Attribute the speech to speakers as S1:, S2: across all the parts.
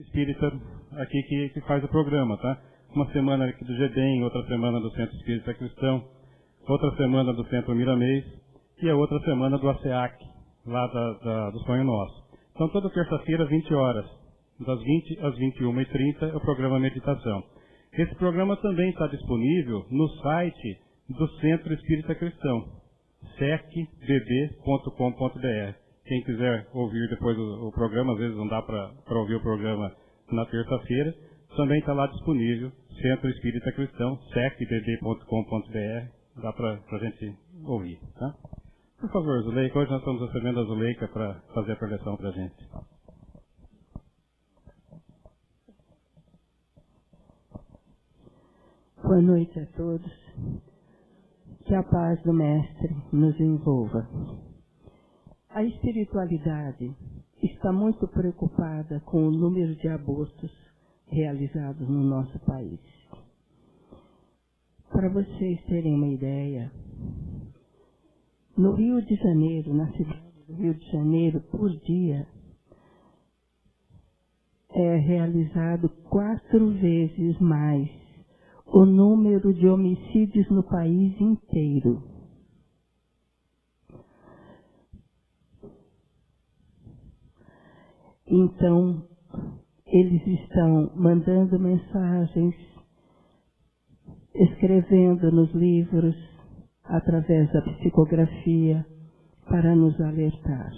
S1: Espírita aqui que faz o programa, tá? Uma semana aqui do GEDEM, outra semana do Centro Espírita Cristão, outra semana do Centro Miramês e a outra semana do ASEAC, lá do Sonho Nosso. Então, toda terça-feira, 20 horas, das 20 às 21h30, é o programa Meditação. Esse programa também está disponível no site do Centro Espírita Cristão, secbb.com.br. Quem quiser ouvir depois o programa, às vezes não dá para ouvir o programa na terça-feira, também está lá disponível, Centro Espírita Cristão, secbb.com.br, dá para a gente ouvir. Tá? Por favor, Zuleika, hoje nós estamos recebendo a Zuleika para fazer a preleção para a gente.
S2: Boa noite a todos. Que a paz do Mestre nos envolva. A espiritualidade está muito preocupada com o número de abortos realizados no nosso país. Para vocês terem uma ideia, no Rio de Janeiro, na cidade do Rio de Janeiro, por dia, é realizado 4 vezes mais o número de homicídios no país inteiro. Então, eles estão mandando mensagens, escrevendo nos livros, através da psicografia, para nos alertar.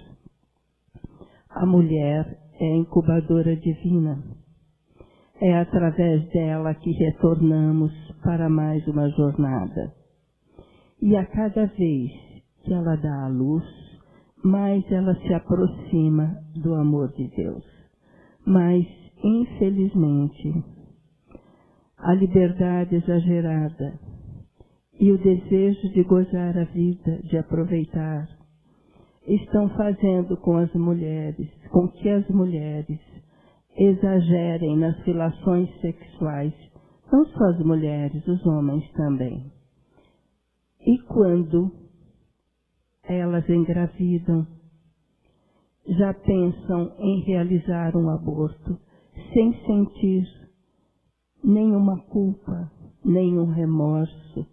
S2: A mulher é a incubadora divina. É através dela que retornamos para mais uma jornada. E a cada vez que ela dá à luz, mais ela se aproxima do amor de Deus. Mas, infelizmente, a liberdade exagerada e o desejo de gozar a vida, de aproveitar, estão fazendo com que as mulheres exagerem nas relações sexuais, não só as mulheres, os homens também. E quando elas engravidam, já pensam em realizar um aborto sem sentir nenhuma culpa, nenhum remorso,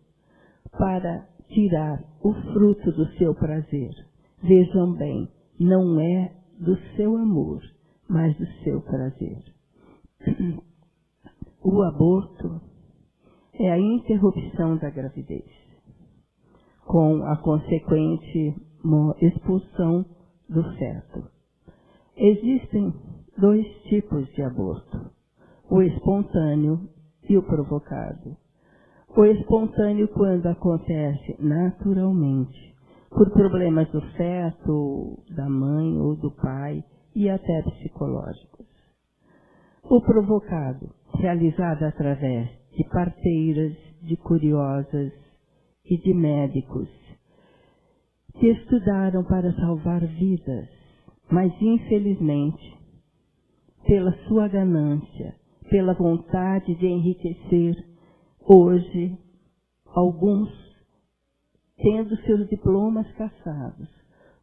S2: para tirar o fruto do seu prazer. Vejam bem, não é do seu amor, mas do seu prazer. O aborto é a interrupção da gravidez, com a consequente expulsão do feto. Existem 2 tipos de aborto, o espontâneo e o provocado. O espontâneo, quando acontece naturalmente, por problemas do feto, da mãe ou do pai, e até psicológicos. O provocado, realizado através de parteiras, de curiosas e de médicos, que estudaram para salvar vidas, mas infelizmente, pela sua ganância, pela vontade de enriquecer, hoje, alguns, tendo seus diplomas cassados,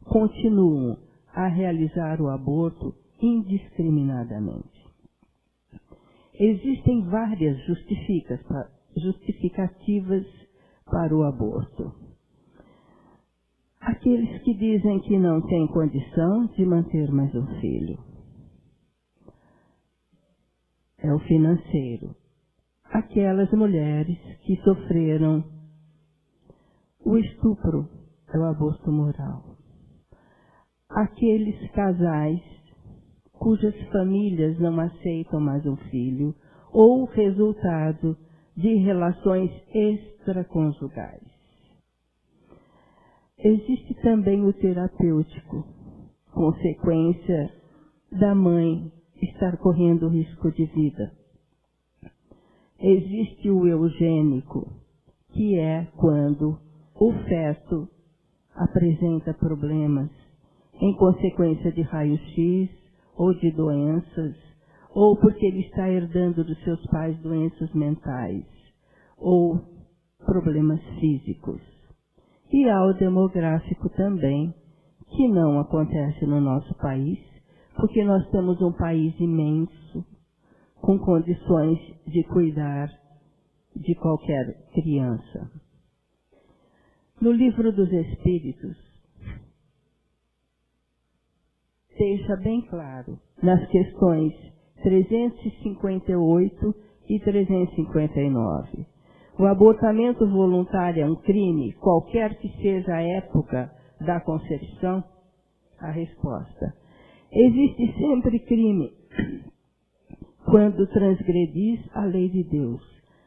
S2: continuam a realizar o aborto indiscriminadamente. Existem várias justificativas para o aborto. Aqueles que dizem que não têm condição de manter mais um filho. É o financeiro. Aquelas mulheres que sofreram o estupro, é o aborto moral. Aqueles casais cujas famílias não aceitam mais um filho ou o resultado de relações extraconjugais. Existe também o terapêutico, consequência da mãe estar correndo risco de vida. Existe o eugênico, que é quando o feto apresenta problemas em consequência de raio-x ou de doenças, ou porque ele está herdando dos seus pais doenças mentais, ou problemas físicos. E há o demográfico também, que não acontece no nosso país, porque nós temos um país imenso, com condições de cuidar de qualquer criança. No Livro dos Espíritos, deixa bem claro, nas questões 358 e 359, o abortamento voluntário é um crime, qualquer que seja a época da concepção? A resposta: existe sempre crime quando transgredis a lei de Deus.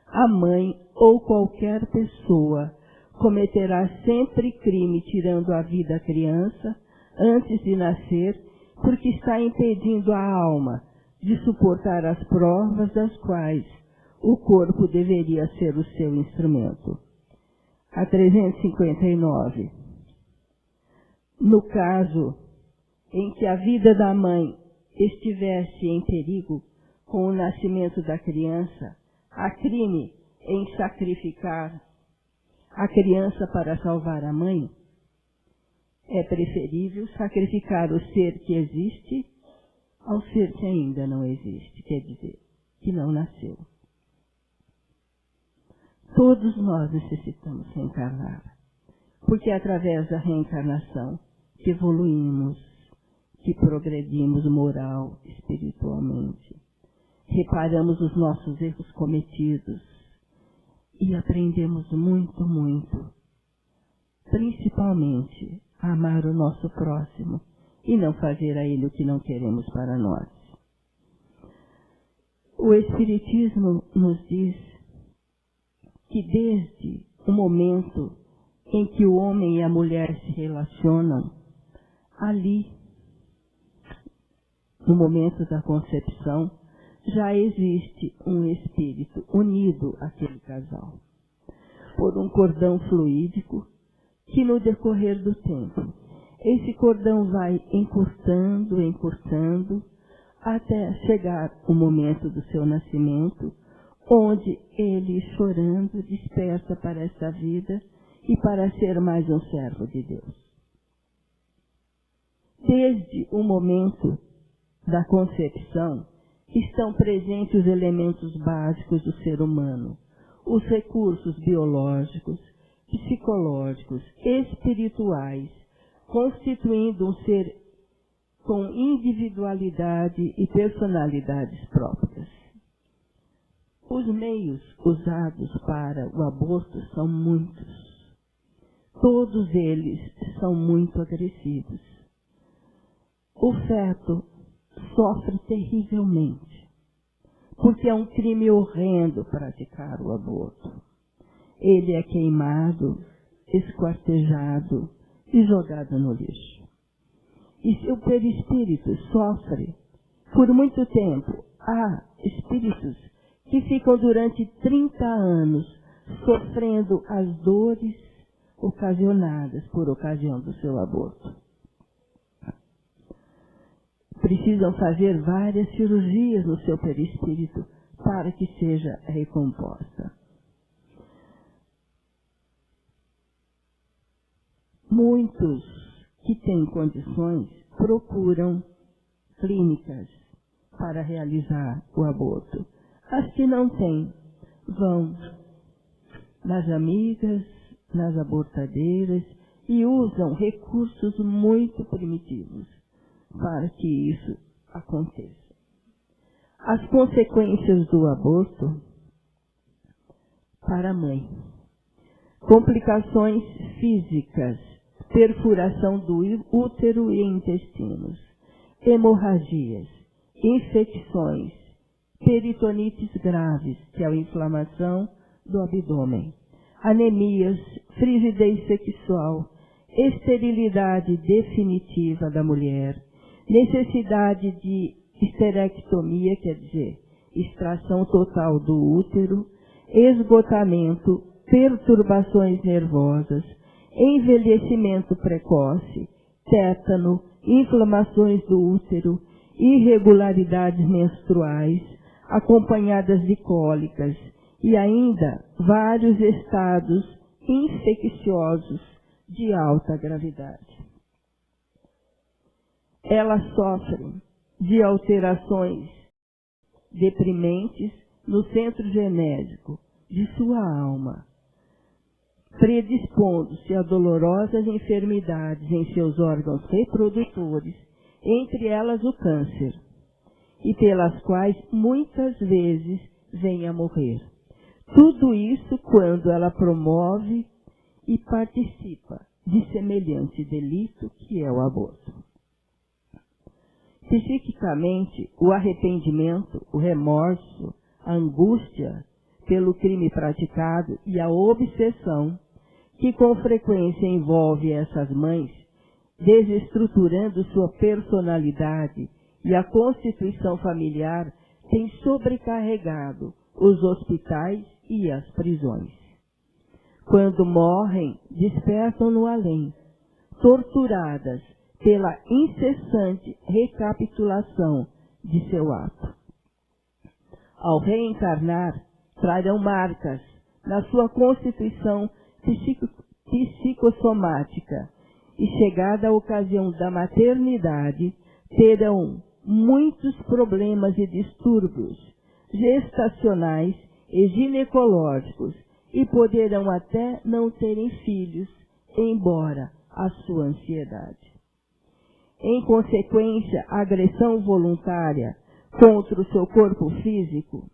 S2: A mãe ou qualquer pessoa cometerá sempre crime tirando a vida da criança antes de nascer, porque está impedindo a alma de suportar as provas das quais o corpo deveria ser o seu instrumento. A 359. No caso em que a vida da mãe estivesse em perigo com o nascimento da criança, há crime em sacrificar a criança para salvar a mãe? É preferível sacrificar o ser que existe ao ser que ainda não existe, quer dizer, que não nasceu. Todos nós necessitamos reencarnar, porque é através da reencarnação que evoluímos, que progredimos moral, espiritualmente, reparamos os nossos erros cometidos e aprendemos muito, muito, principalmente a amar o nosso próximo e não fazer a ele o que não queremos para nós. O Espiritismo nos diz que desde o momento em que o homem e a mulher se relacionam, ali, no momento da concepção, já existe um espírito unido àquele casal, por um cordão fluídico que no decorrer do tempo, esse cordão vai encurtando, encurtando, até chegar o momento do seu nascimento, onde ele, chorando, desperta para esta vida e para ser mais um servo de Deus. Desde o momento da concepção, estão presentes os elementos básicos do ser humano, os recursos biológicos, psicológicos, espirituais, constituindo um ser com individualidade e personalidades próprias. Os meios usados para o aborto são muitos. Todos eles são muito agressivos. O feto sofre terrivelmente, porque é um crime horrendo praticar o aborto. Ele é queimado, esquartejado e jogado no lixo. E seu perispírito sofre por muito tempo. Há espíritos que ficam durante 30 anos sofrendo as dores ocasionadas por ocasião do seu aborto. Precisam fazer várias cirurgias no seu perispírito para que seja recomposta. Muitos que têm condições procuram clínicas para realizar o aborto. As que não têm vão nas amigas, nas abortadeiras e usam recursos muito primitivos para que isso aconteça. As consequências do aborto para a mãe: complicações físicas, perfuração do útero e intestinos, hemorragias, infecções, peritonites graves, que é a inflamação do abdômen, anemias, frigidez sexual, esterilidade definitiva da mulher, necessidade de esterectomia, quer dizer, extração total do útero, esgotamento, perturbações nervosas, envelhecimento precoce, tétano, inflamações do útero, irregularidades menstruais, acompanhadas de cólicas e ainda vários estados infecciosos de alta gravidade. Elas sofrem de alterações deprimentes no centro genésico de sua alma, predispondo-se a dolorosas enfermidades em seus órgãos reprodutores, entre elas o câncer, e pelas quais muitas vezes vem a morrer. Tudo isso quando ela promove e participa de semelhante delito que é o aborto. Psiquicamente, o arrependimento, o remorso, a angústia pelo crime praticado e a obsessão que com frequência envolve essas mães, desestruturando sua personalidade e a constituição familiar, tem sobrecarregado os hospitais e as prisões. Quando morrem, despertam no além, torturadas pela incessante recapitulação de seu ato. Ao reencarnar, trarão marcas na sua constituição psicossomática e, chegada a ocasião da maternidade, terão muitos problemas e distúrbios gestacionais e ginecológicos e poderão até não terem filhos, embora a sua ansiedade. Em consequência, a agressão voluntária contra o seu corpo físico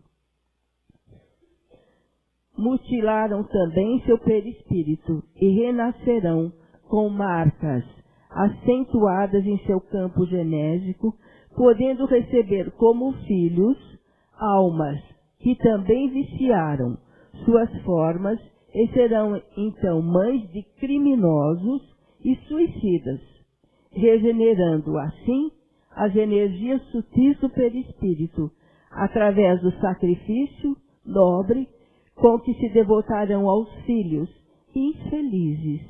S2: mutilaram também seu perispírito e renascerão com marcas acentuadas em seu campo genésico, podendo receber como filhos almas que também viciaram suas formas e serão então mães de criminosos e suicidas, regenerando assim as energias sutis do perispírito através do sacrifício nobre com que se devotarão aos filhos infelizes,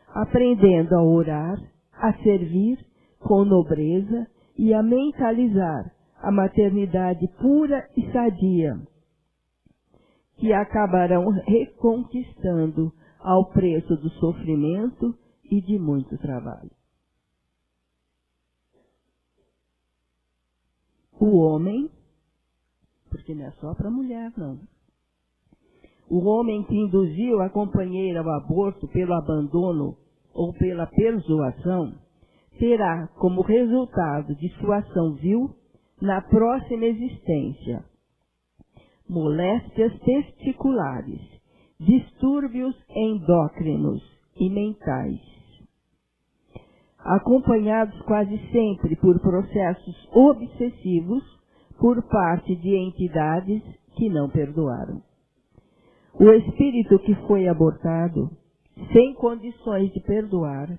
S2: aprendendo a orar, a servir com nobreza e a mentalizar a maternidade pura e sadia, que acabarão reconquistando ao preço do sofrimento e de muito trabalho. O homem, porque não é só para a mulher, não. O homem que induziu a companheira ao aborto pelo abandono ou pela persuasão, terá como resultado de sua ação vil, na próxima existência, moléstias testiculares, distúrbios endócrinos e mentais, acompanhados quase sempre por processos obsessivos por parte de entidades que não perdoaram. O espírito que foi abortado, sem condições de perdoar,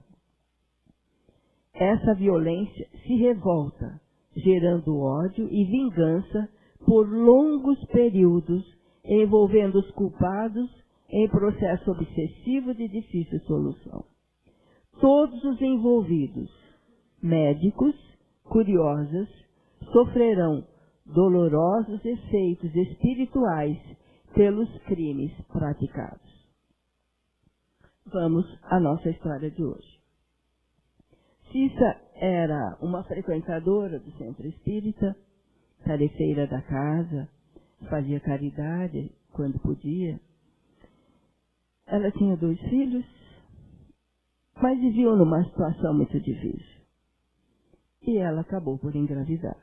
S2: essa violência se revolta, gerando ódio e vingança por longos períodos, envolvendo os culpados em processo obsessivo de difícil solução. Todos os envolvidos, médicos, curiosas, sofrerão dolorosos efeitos espirituais pelos crimes praticados. Vamos à nossa história de hoje. Cissa era uma frequentadora do centro espírita, tarefeira da casa, fazia caridade quando podia. Ela tinha 2 filhos, mas viviam numa situação muito difícil. E ela acabou por engravidar.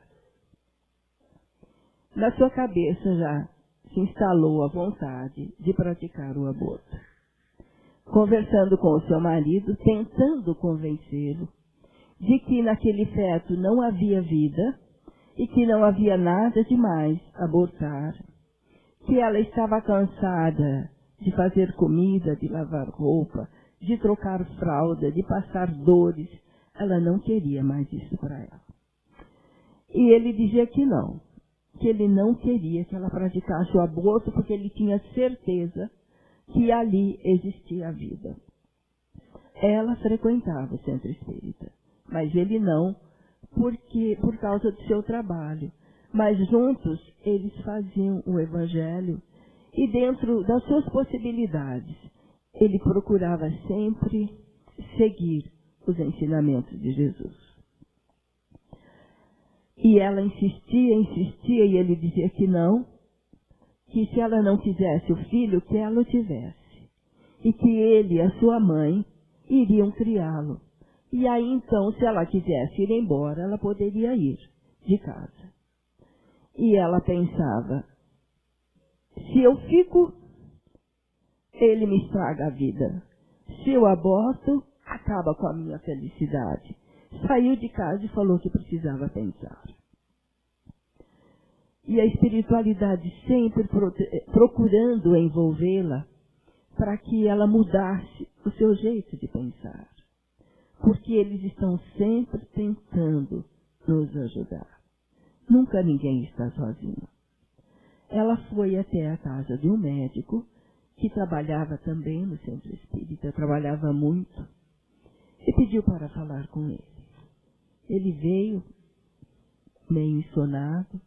S2: Na sua cabeça já se instalou a vontade de praticar o aborto. Conversando com o seu marido, tentando convencê-lo de que naquele feto não havia vida e que não havia nada demais abortar, que ela estava cansada de fazer comida, de lavar roupa, de trocar fralda, de passar dores. Ela não queria mais isso para ela. E ele dizia que não, que ele não queria que ela praticasse o aborto porque ele tinha certeza que ali existia a vida. Ela frequentava o centro espírita, mas ele não, por causa do seu trabalho. Mas juntos eles faziam o evangelho e dentro das suas possibilidades ele procurava sempre seguir os ensinamentos de Jesus. E ela insistia, e ele dizia que não, que se ela não quisesse o filho, que ela o tivesse. E que ele e a sua mãe iriam criá-lo. E aí então, se ela quisesse ir embora, ela poderia ir de casa. E ela pensava, se eu fico, ele me estraga a vida. Se eu aborto, acaba com a minha felicidade. Saiu de casa e falou que precisava pensar. E a espiritualidade sempre procurando envolvê-la para que ela mudasse o seu jeito de pensar. Porque eles estão sempre tentando nos ajudar. Nunca ninguém está sozinho. Ela foi até a casa de um médico que trabalhava também no centro espírita, trabalhava muito, e pediu para falar com ele. Ele veio, meio ensonado,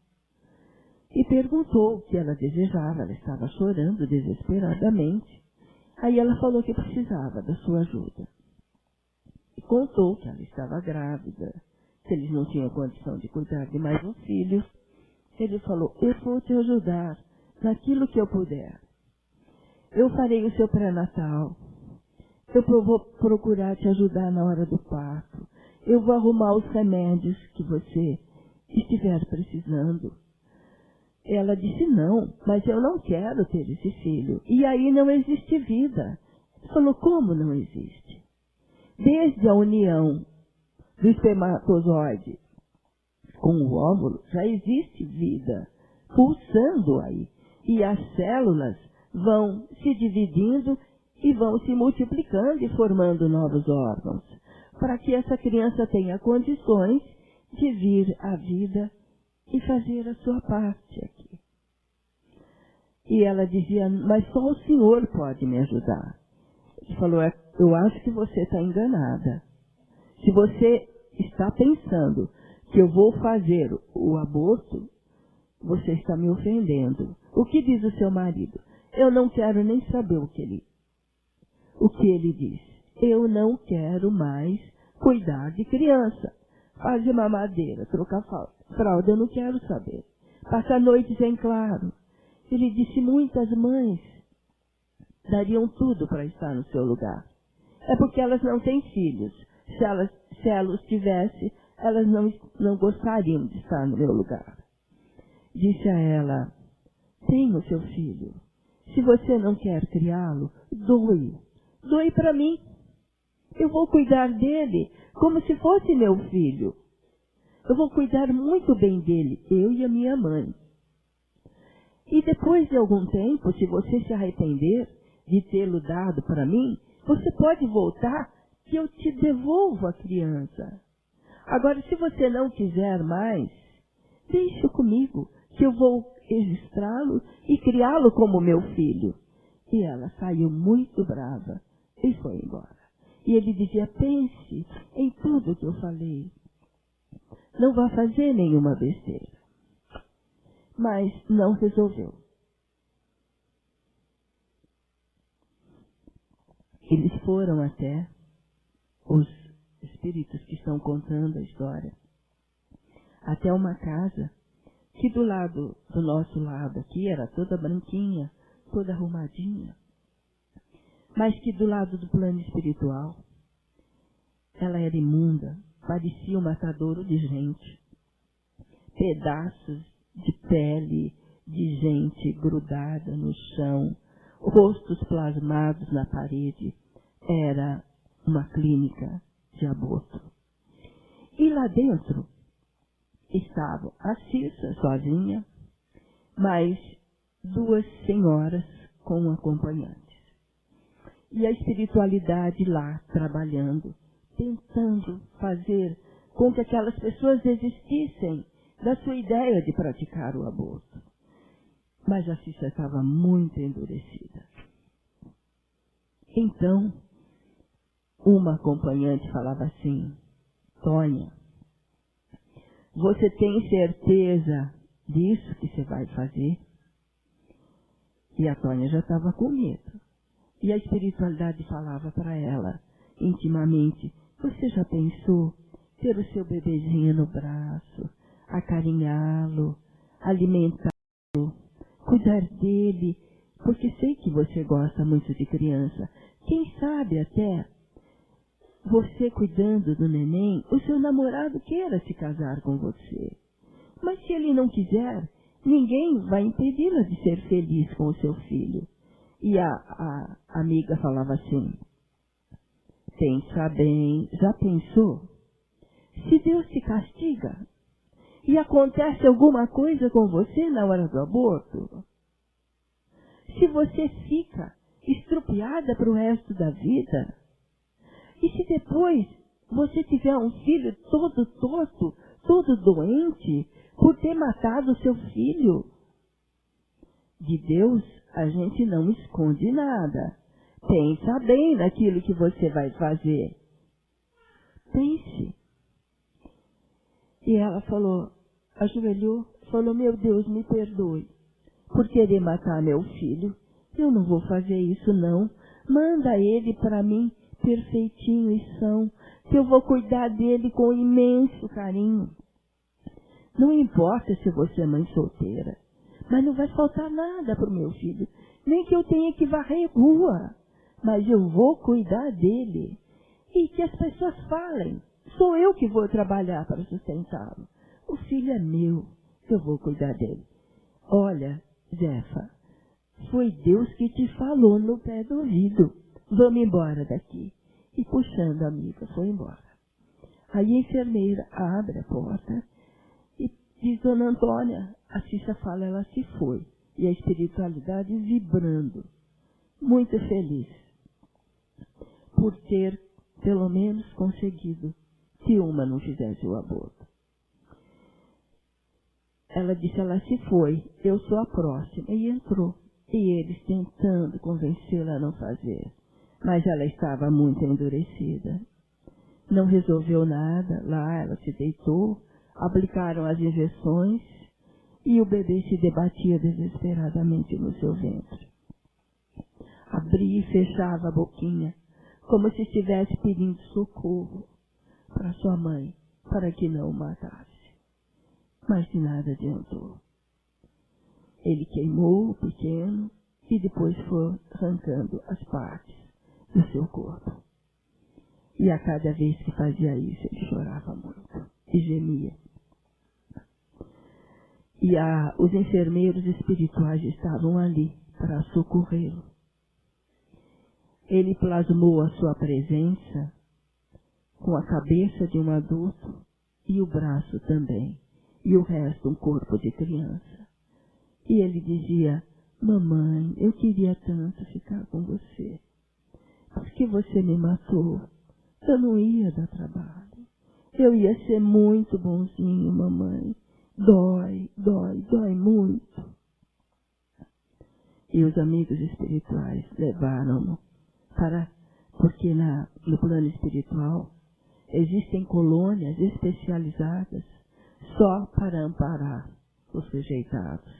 S2: e perguntou o que ela desejava. Ela estava chorando desesperadamente. Aí ela falou que precisava da sua ajuda. E contou que ela estava grávida, que eles não tinham condição de cuidar de mais um filho. Ele falou, eu vou te ajudar naquilo que eu puder. Eu farei o seu pré-natal. Eu vou procurar te ajudar na hora do parto. Eu vou arrumar os remédios que você estiver precisando. Ela disse, não, mas eu não quero ter esse filho. E aí não existe vida. Ele falou, como não existe? Desde a união do espermatozoide com o óvulo, já existe vida pulsando aí. E as células vão se dividindo e vão se multiplicando e formando novos órgãos, para que essa criança tenha condições de vir à vida e fazer a sua parte aqui. E ela dizia, mas só o Senhor pode me ajudar. Ele falou, eu acho que você está enganada. Se você está pensando que eu vou fazer o aborto, você está me ofendendo. O que diz o seu marido? Eu não quero nem saber o que ele diz. Eu não quero mais cuidar de criança. Fazer mamadeira, trocar fralda, eu não quero saber. Passar noites em claro. Ele disse, muitas mães dariam tudo para estar no seu lugar. É porque elas não têm filhos. Se elas tivessem, elas não gostariam de estar no meu lugar. Disse a ela, tenha o seu filho. Se você não quer criá-lo, doe. Doe para mim. Eu vou cuidar dele como se fosse meu filho. Eu vou cuidar muito bem dele, eu e a minha mãe. E depois de algum tempo, se você se arrepender de tê-lo dado para mim, você pode voltar que eu te devolvo a criança. Agora, se você não quiser mais, deixe comigo, que eu vou registrá-lo e criá-lo como meu filho. E ela saiu muito brava e foi embora. E ele dizia, pense em tudo que eu falei. Não vá fazer nenhuma besteira. Mas não resolveu. Eles foram até os espíritos que estão contando a história, até uma casa que do nosso lado aqui era toda branquinha, toda arrumadinha, mas que do lado do plano espiritual ela era imunda, parecia um matadouro de gente. Pedaços de pele de gente grudada no chão, rostos plasmados na parede. Era uma clínica de aborto. E lá dentro estava a Cissa sozinha, mais duas senhoras com acompanhantes. E a espiritualidade lá trabalhando, tentando fazer com que aquelas pessoas desistissem da sua ideia de praticar o aborto. Mas a Cissa estava muito endurecida. Então, uma acompanhante falava assim, Tônia, você tem certeza disso que você vai fazer? E a Tônia já estava com medo. E a espiritualidade falava para ela, intimamente, você já pensou ter o seu bebezinho no braço, acarinhá-lo, alimentá-lo, cuidar dele, porque sei que você gosta muito de criança. Quem sabe até você cuidando do neném, o seu namorado queira se casar com você. Mas se ele não quiser, ninguém vai impedi-la de ser feliz com o seu filho. E a amiga falava assim: pensa bem, já pensou? Se Deus te castiga e acontece alguma coisa com você na hora do aborto, se você fica estrupiada para o resto da vida, e se depois você tiver um filho todo torto, todo doente, por ter matado o seu filho? De Deus a gente não esconde nada. Pensa bem naquilo que você vai fazer. Pense. E ela falou, ajoelhou, falou: meu Deus, me perdoe por querer matar meu filho. Eu não vou fazer isso, não. Manda ele para mim perfeitinho e são, que eu vou cuidar dele com imenso carinho. Não importa se você é mãe solteira, mas não vai faltar nada para o meu filho. Nem que eu tenha que varrer rua, mas eu vou cuidar dele. E que as pessoas falem, sou eu que vou trabalhar para sustentá-lo. O filho é meu, eu vou cuidar dele. Olha, Zefa, foi Deus que te falou no pé do ouvido. Vamos embora daqui. E puxando a amiga, foi embora. Aí a enfermeira abre a porta e diz: dona Antônia, a Cissa fala, ela se foi. E a espiritualidade vibrando, muito feliz por ter, pelo menos, conseguido que uma não fizesse o aborto. Ela disse: ela se foi, eu sou a próxima. E entrou. E eles tentando convencê-la a não fazer. Mas ela estava muito endurecida. Não resolveu nada. Lá ela se deitou, aplicaram as injeções e o bebê se debatia desesperadamente no seu ventre. Abria e fechava a boquinha, como se estivesse pedindo socorro para sua mãe, para que não o matasse. Mas de nada adiantou. Ele queimou o pequeno e depois foi arrancando as partes do seu corpo. E a cada vez que fazia isso, ele chorava muito e gemia. E os enfermeiros espirituais estavam ali para socorrê-lo. Ele plasmou a sua presença com a cabeça de um adulto e o braço também, e o resto um corpo de criança. E ele dizia: mamãe, eu queria tanto ficar com você. Porque você me matou. Eu não ia dar trabalho. Eu ia ser muito bonzinho, mamãe. Dói, dói, dói muito. E os amigos espirituais levaram-no porque no plano espiritual existem colônias especializadas só para amparar os rejeitados.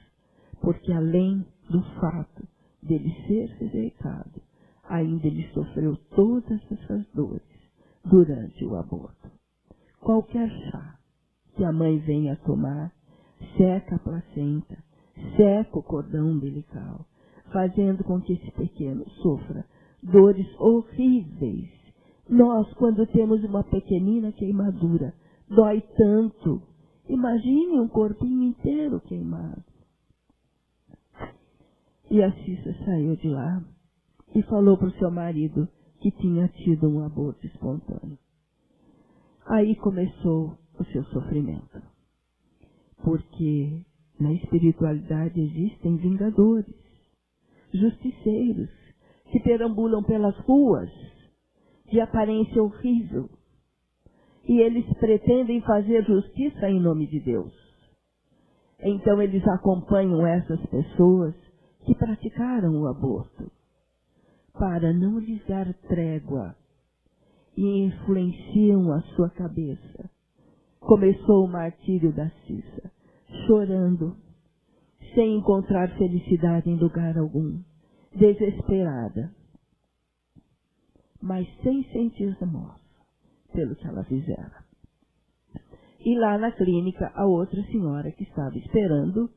S2: Porque além do fato dele ser rejeitado, ainda ele sofreu todas essas dores durante o aborto. Qualquer chá que a mãe venha tomar seca a placenta, seca o cordão umbilical, fazendo com que esse pequeno sofra dores horríveis. Nós, quando temos uma pequenina queimadura, dói tanto. Imagine um corpinho inteiro queimado. E a Cissa saiu de lá e falou para o seu marido que tinha tido um aborto espontâneo. Aí começou o seu sofrimento. Porque na espiritualidade existem vingadores, justiceiros, que perambulam pelas ruas de aparência horrível. E eles pretendem fazer justiça em nome de Deus. Então eles acompanham essas pessoas que praticaram o aborto, para não lhes dar trégua, e influenciam a sua cabeça. Começou o martírio da Cissa, chorando, sem encontrar felicidade em lugar algum, desesperada, mas sem sentir remorso pelo que ela fizera. E lá na clínica, a outra senhora que estava esperando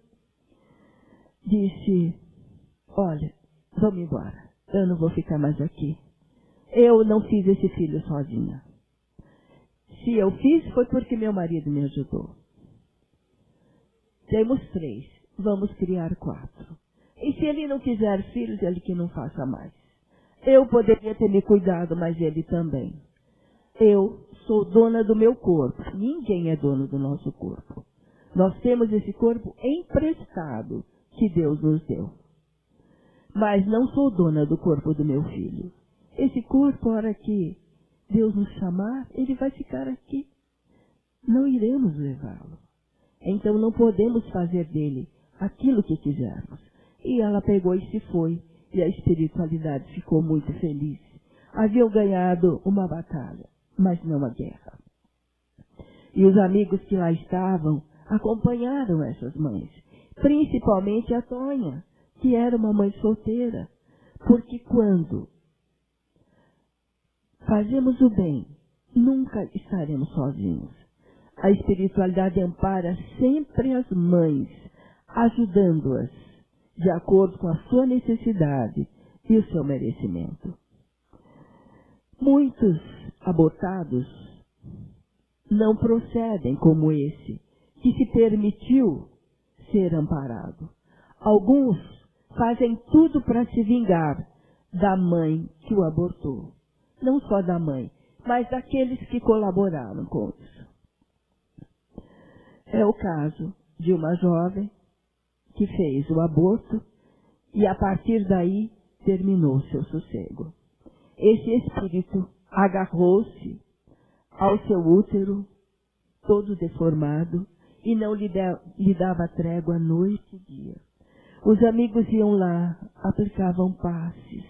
S2: disse: olha, vamos embora, eu não vou ficar mais aqui. Eu não fiz esse filho sozinha. Se eu fiz, foi porque meu marido me ajudou. Temos 3, vamos criar 4. E se ele não quiser filhos, ele que não faça mais. Eu poderia ter me cuidado, mas ele também. Eu sou dona do meu corpo. Ninguém é dono do nosso corpo. Nós temos esse corpo emprestado que Deus nos deu. Mas não sou dona do corpo do meu filho. Esse corpo, a hora que Deus nos chamar, ele vai ficar aqui. Não iremos levá-lo. Então não podemos fazer dele aquilo que quisermos. E ela pegou e se foi. E a espiritualidade ficou muito feliz. Haviam ganhado uma batalha, mas não a guerra. E os amigos que lá estavam acompanharam essas mães. Principalmente a Tonha, que era uma mãe solteira. Porque quando fazemos o bem, nunca estaremos sozinhos. A espiritualidade ampara sempre as mães, ajudando-as de acordo com a sua necessidade e o seu merecimento. Muitos abortados não procedem como esse, que se permitiu ser amparado. Alguns fazem tudo para se vingar da mãe que o abortou. Não só da mãe, mas daqueles que colaboraram com isso. É o caso de uma jovem que fez o aborto e a partir daí terminou seu sossego. Esse espírito agarrou-se ao seu útero, todo deformado, e não lhe dava trégua noite e dia. Os amigos iam lá, aplicavam passes.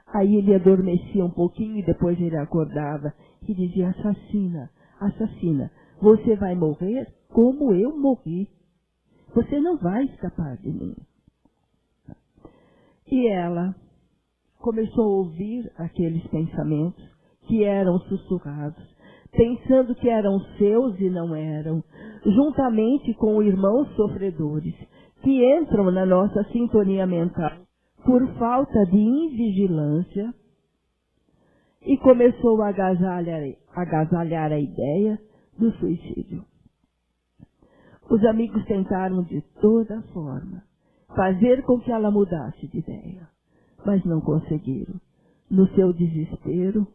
S2: Aí ele adormecia um pouquinho e depois ele acordava e dizia: assassina, assassina, você vai morrer como eu morri. Você não vai escapar de mim. E ela começou a ouvir aqueles pensamentos que eram sussurrados, pensando que eram seus e não eram, juntamente com irmãos sofredores, que entram na nossa sintonia mental por falta de invigilância, e começou a agasalhar a ideia do suicídio. Os amigos tentaram de toda forma fazer com que ela mudasse de ideia, mas não conseguiram. No seu desespero,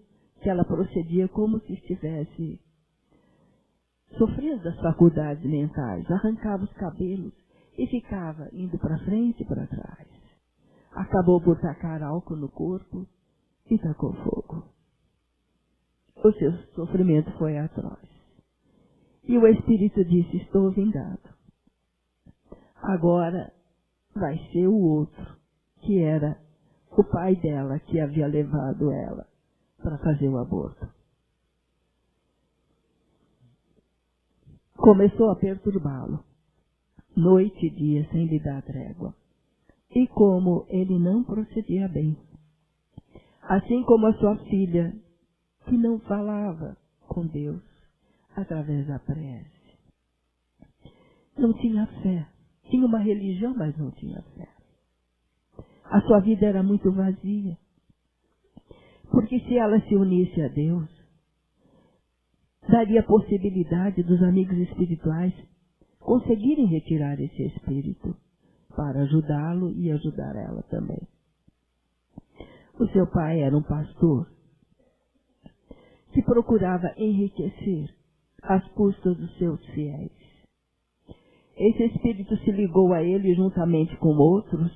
S2: que ela procedia como se estivesse sofrendo das faculdades mentais, arrancava os cabelos e ficava indo para frente e para trás. Acabou por tacar álcool no corpo e tacou fogo. O seu sofrimento foi atroz. E o Espírito disse: estou vingado. Agora vai ser o outro, que era o pai dela, que havia levado ela para fazer o aborto. Começou a perturbá-lo, noite e dia, sem lhe dar trégua. E como ele não procedia bem, assim como a sua filha, que não falava com Deus através da prece, não tinha fé, tinha uma religião, mas não tinha fé. A sua vida era muito vazia, porque se ela se unisse a Deus, daria a possibilidade dos amigos espirituais conseguirem retirar esse espírito para ajudá-lo e ajudar ela também. O seu pai era um pastor que procurava enriquecer às custas dos seus fiéis. Esse espírito se ligou a ele juntamente com outros,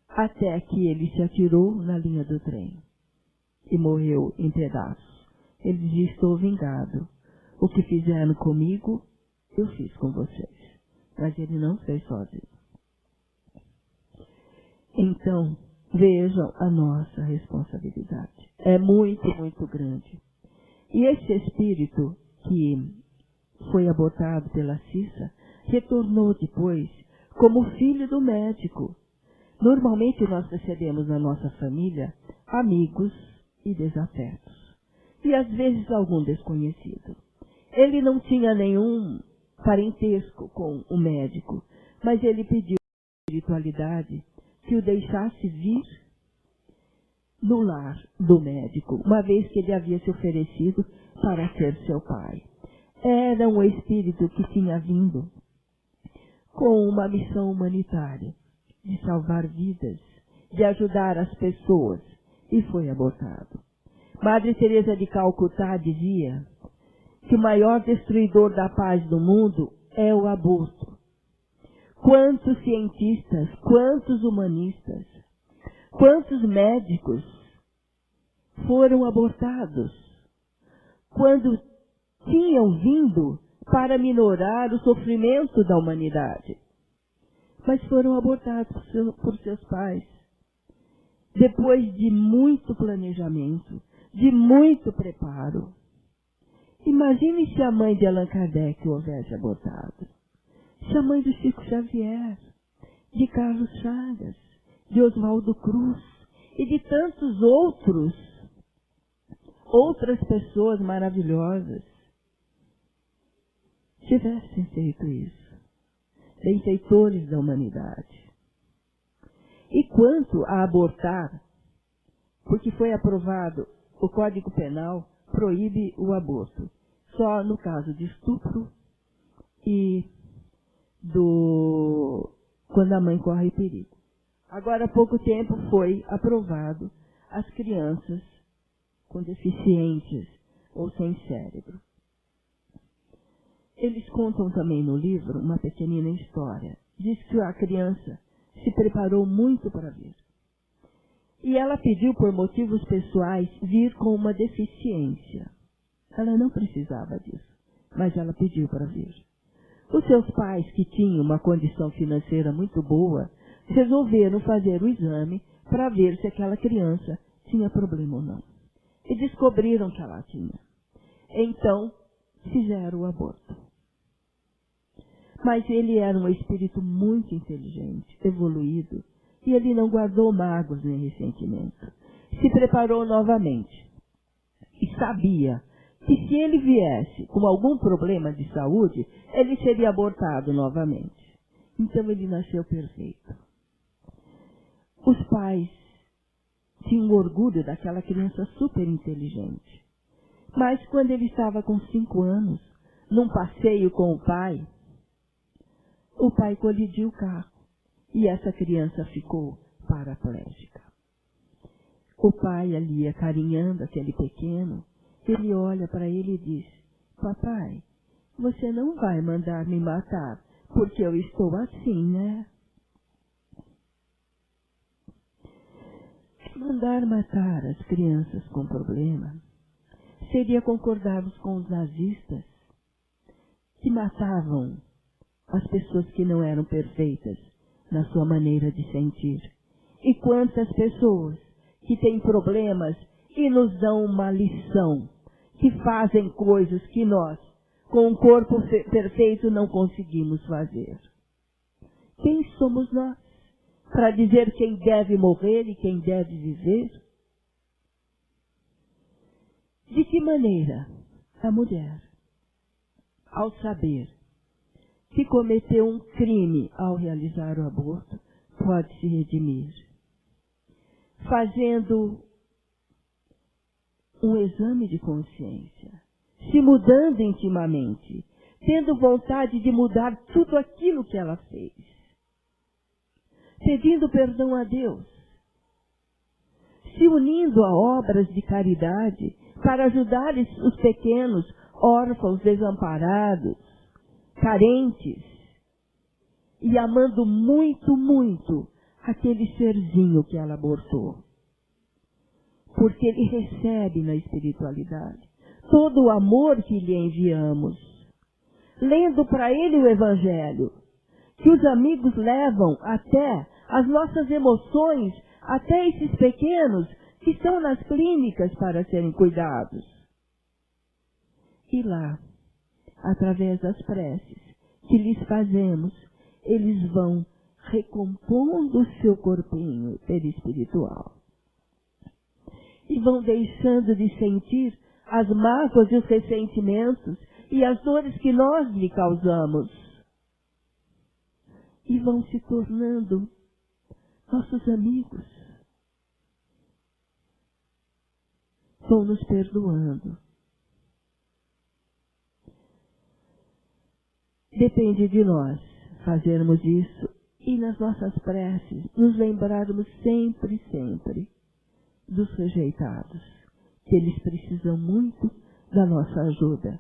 S2: até que ele se atirou na linha do trem e morreu em pedaços. Ele dizia: estou vingado. O que fizeram comigo, eu fiz com vocês. Mas ele não fez sozinho. Então, vejam a nossa responsabilidade. É muito, muito grande. E esse espírito que foi abortado pela Cissa retornou depois como filho do médico. Normalmente nós recebemos na nossa família amigos e desafetos. E às vezes algum desconhecido. Ele não tinha nenhum parentesco com o médico, mas ele pediu à espiritualidade que o deixasse vir no lar do médico, uma vez que ele havia se oferecido para ser seu pai. Era um espírito que tinha vindo com uma missão humanitária, de salvar vidas, de ajudar as pessoas, e foi abortado. Madre Teresa de Calcutá dizia que o maior destruidor da paz do mundo é o aborto. Quantos cientistas, quantos humanistas, quantos médicos foram abortados quando tinham vindo para minorar o sofrimento da humanidade. Mas foram abortados por seus pais. Depois de muito planejamento, de muito preparo. Imagine se a mãe de Allan Kardec o houvesse abortado. Se a mãe do Chico Xavier, de Carlos Chagas, de Oswaldo Cruz e de tantos outras pessoas maravilhosas, tivessem feito isso, benfeitores da humanidade. E quanto a abortar, porque foi aprovado, o Código Penal proíbe o aborto, só no caso de estupro e quando a mãe corre perigo. Agora, há pouco tempo foi aprovado as crianças com deficientes ou sem cérebro. Eles contam também no livro uma pequenina história. Diz que a criança se preparou muito para vir. E ela pediu, por motivos pessoais, vir com uma deficiência. Ela não precisava disso, mas ela pediu para vir. Os seus pais, que tinham uma condição financeira muito boa, resolveram fazer o exame para ver se aquela criança tinha problema ou não. E descobriram que ela tinha. Então, fizeram o aborto. Mas ele era um espírito muito inteligente, evoluído, e ele não guardou mágoas nem ressentimento. Se preparou novamente. E sabia que se ele viesse com algum problema de saúde, ele seria abortado novamente. Então ele nasceu perfeito. Os pais tinham orgulho daquela criança super inteligente. Mas quando ele estava com 5 anos, num passeio com o pai colidiu o carro e essa criança ficou paraplégica. O pai ali acarinhando aquele pequeno, ele olha para ele e diz: papai, você não vai mandar me matar porque eu estou assim, né? Mandar matar as crianças com problema seria concordarmos com os nazistas que matavam as pessoas que não eram perfeitas na sua maneira de sentir. E quantas pessoas que têm problemas e nos dão uma lição, que fazem coisas que nós, com um corpo perfeito, não conseguimos fazer. Quem somos nós para dizer quem deve morrer e quem deve viver? De que maneira a mulher, ao saber que cometeu um crime ao realizar o aborto, pode se redimir? Fazendo um exame de consciência, se mudando intimamente, tendo vontade de mudar tudo aquilo que ela fez, pedindo perdão a Deus, se unindo a obras de caridade para ajudar os pequenos, órfãos, desamparados, carentes, e amando muito, muito aquele serzinho que ela abortou. Porque ele recebe na espiritualidade todo o amor que lhe enviamos, lendo para ele o Evangelho, que os amigos levam até as nossas emoções, até esses pequenos que estão nas clínicas para serem cuidados. E lá, através das preces que lhes fazemos, eles vão recompondo o seu corpinho perispiritual. E vão deixando de sentir as mágoas e os ressentimentos e as dores que nós lhe causamos. E vão se tornando nossos amigos. Vão nos perdoando. Depende de nós fazermos isso e nas nossas preces nos lembrarmos sempre, sempre dos rejeitados, que eles precisam muito da nossa ajuda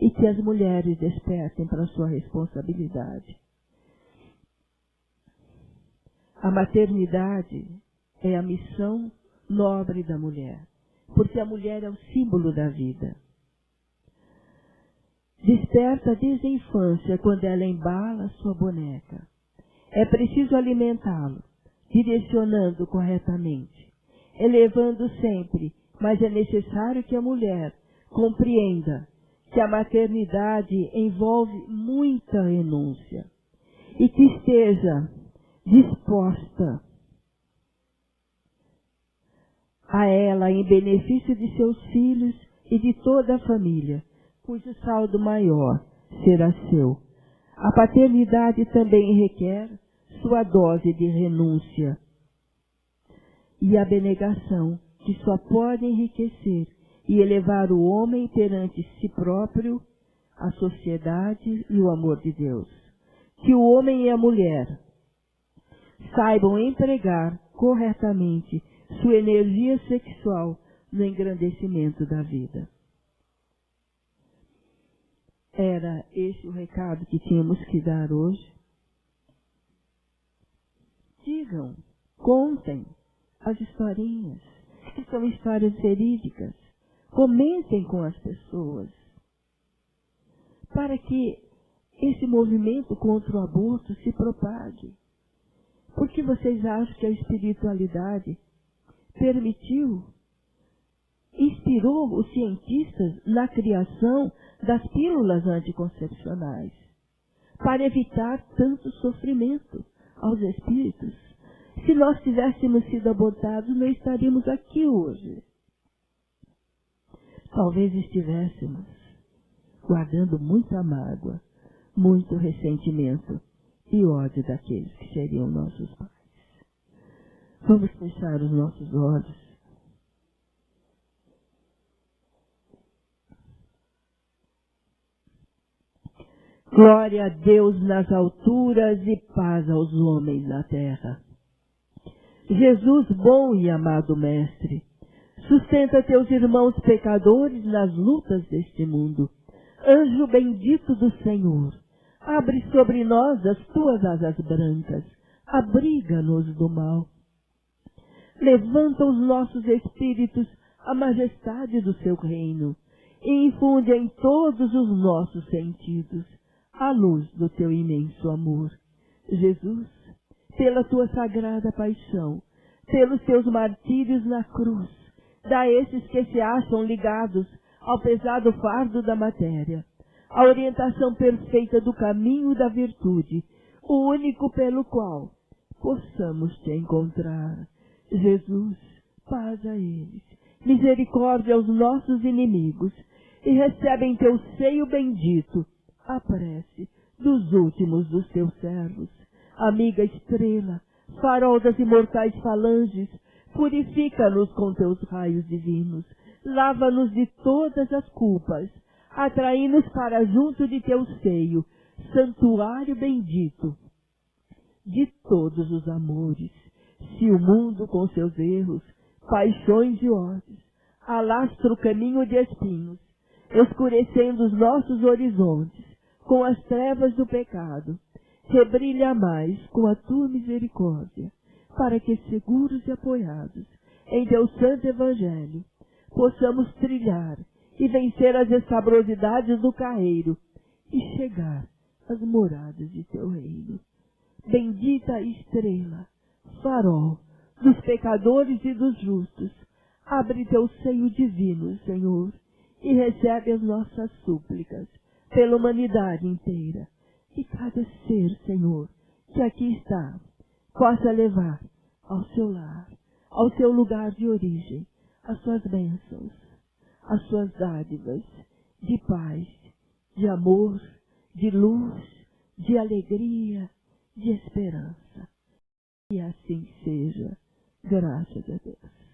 S2: e que as mulheres despertem para a sua responsabilidade. A maternidade é a missão nobre da mulher, porque a mulher é o símbolo da vida. Desperta desde a infância, quando ela embala sua boneca. É preciso alimentá-lo, direcionando corretamente, elevando sempre, mas é necessário que a mulher compreenda que a maternidade envolve muita renúncia e que esteja disposta a ela em benefício de seus filhos e de toda a família, cujo saldo maior será seu. A paternidade também requer sua dose de renúncia e abnegação, que só pode enriquecer e elevar o homem perante si próprio, a sociedade e o amor de Deus. Que o homem e a mulher saibam empregar corretamente sua energia sexual no engrandecimento da vida. Era esse o recado que tínhamos que dar hoje. Digam, contem as historinhas, que são histórias verídicas. Comentem com as pessoas, para que esse movimento contra o aborto se propague. Porque vocês acham que a espiritualidade permitiu, inspirou os cientistas na criação das pílulas anticoncepcionais, para evitar tanto sofrimento aos espíritos? Se nós tivéssemos sido abortados, não estaríamos aqui hoje. Talvez estivéssemos guardando muita mágoa, muito ressentimento e ódio daqueles que seriam nossos pais. Vamos fechar os nossos olhos. Glória a Deus nas alturas e paz aos homens na terra. Jesus, bom e amado Mestre, sustenta teus irmãos pecadores nas lutas deste mundo. Anjo bendito do Senhor, abre sobre nós as tuas asas brancas, abriga-nos do mal. Levanta os nossos espíritos à majestade do seu reino e infunde em todos os nossos sentidos a luz do teu imenso amor. Jesus, pela tua sagrada paixão, pelos teus martírios na cruz, dá a esses que se acham ligados ao pesado fardo da matéria a orientação perfeita do caminho da virtude, o único pelo qual possamos te encontrar. Jesus, paz a eles, misericórdia aos nossos inimigos, e recebe em teu seio bendito a prece dos últimos dos teus servos. Amiga estrela, farol das imortais falanges, purifica-nos com teus raios divinos, lava-nos de todas as culpas, atrai-nos para junto de teu seio, santuário bendito de todos os amores. Se o mundo com seus erros, paixões e ódios alastra o caminho de espinhos, escurecendo os nossos horizontes com as trevas do pecado, rebrilha mais com a tua misericórdia, para que, seguros e apoiados em teu santo evangelho, possamos trilhar e vencer as escabrosidades do carreiro e chegar às moradas de teu reino. Bendita estrela, farol dos pecadores e dos justos, abre teu seio divino, Senhor, e recebe as nossas súplicas pela humanidade inteira. E cada ser, Senhor, que aqui está, possa levar ao seu lar, ao seu lugar de origem, as suas bênçãos, as suas dádivas de paz, de amor, de luz, de alegria, de esperança. E assim seja, graças a Deus.